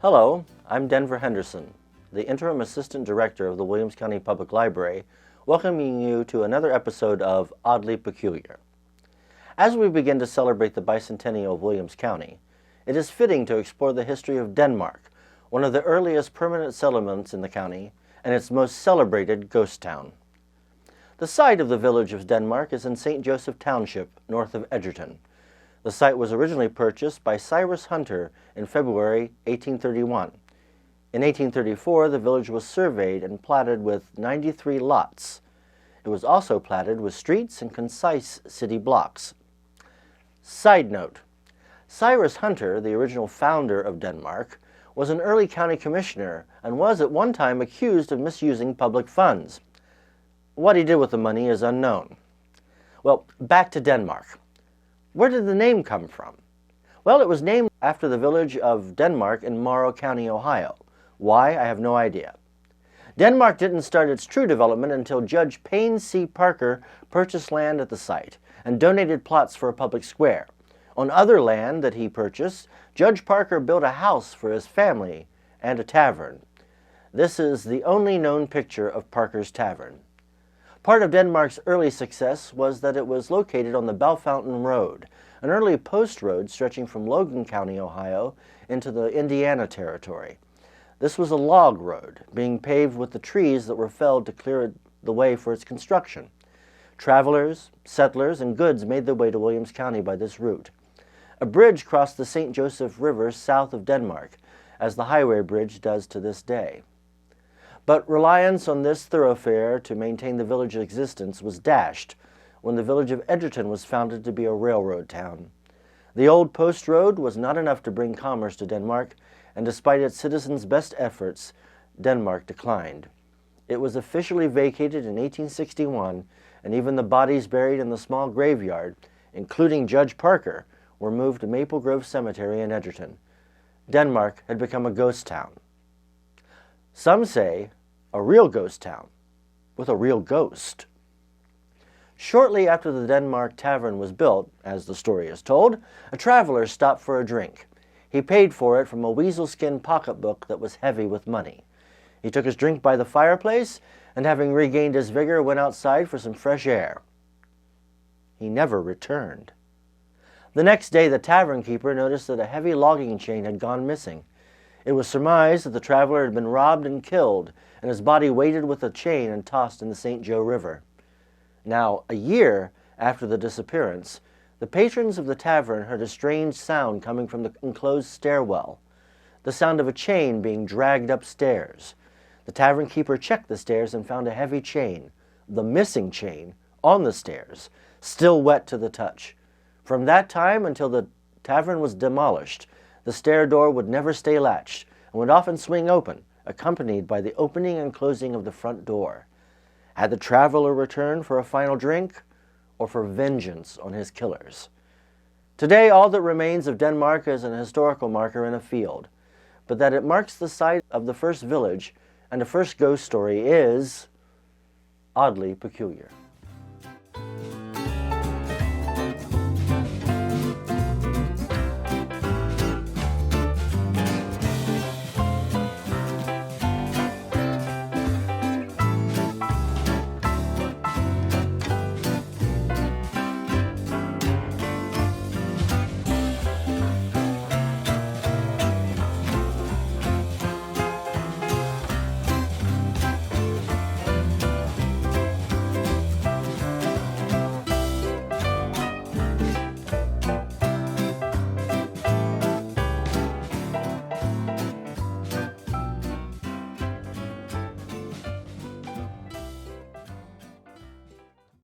Hello, I'm Denver Henderson, the Interim Assistant Director of the Williams County Public Library, welcoming you to another episode of Oddly Peculiar. As we begin to celebrate the bicentennial of Williams County, it is fitting to explore the history of Denmark, one of the earliest permanent settlements in the county and its most celebrated ghost town. The site of the village of Denmark is in St. Joseph Township, north of Edgerton. The site was originally purchased by Cyrus Hunter in February 1831. In 1834, the village was surveyed and platted with 93 lots. It was also platted with streets and concise city blocks. Side note, Cyrus Hunter, the original founder of Denmark, was an early county commissioner and was at one time accused of misusing public funds. What he did with the money is unknown. Well, back to Denmark. Where did the name come from? Well, it was named after the village of Denmark in Morrow County, Ohio. Why, I have no idea. Denmark didn't start its true development until Judge Payne C. Parker purchased land at the site and donated plots for a public square. On other land that he purchased, Judge Parker built a house for his family and a tavern. This is the only known picture of Parker's tavern. Part of Denmark's early success was that it was located on the Bellefontaine Road, an early post road stretching from Logan County, Ohio, into the Indiana Territory. This was a log road, being paved with the trees that were felled to clear the way for its construction. Travelers, settlers, and goods made their way to Williams County by this route. A bridge crossed the St. Joseph River south of Denmark, as the highway bridge does to this day. But reliance on this thoroughfare to maintain the village's existence was dashed when the village of Edgerton was founded to be a railroad town. The old post road was not enough to bring commerce to Denmark, and despite its citizens' best efforts, Denmark declined. It was officially vacated in 1861, and even the bodies buried in the small graveyard, including Judge Parker, were moved to Maple Grove Cemetery in Edgerton. Denmark had become a ghost town. Some say a real ghost town with a real ghost. Shortly after the Denmark Tavern was built, as the story is told, a traveler stopped for a drink. He paid for it from a weasel skin pocketbook that was heavy with money. He took his drink by the fireplace and, having regained his vigor, went outside for some fresh air. He never returned. The next day, the tavern keeper noticed that a heavy logging chain had gone missing. It was surmised that the traveler had been robbed and killed, and his body weighted with a chain and tossed in the St. Joe River. Now, a year after the disappearance, the patrons of the tavern heard a strange sound coming from the enclosed stairwell, the sound of a chain being dragged upstairs. The tavern keeper checked the stairs and found a heavy chain, the missing chain, on the stairs, still wet to the touch. From that time until the tavern was demolished, the stair door would never stay latched and would often swing open, accompanied by the opening and closing of the front door. Had the traveler returned for a final drink or for vengeance on his killers? Today, all that remains of Denmark is an historical marker in a field, but that it marks the site of the first village and the first ghost story is oddly peculiar.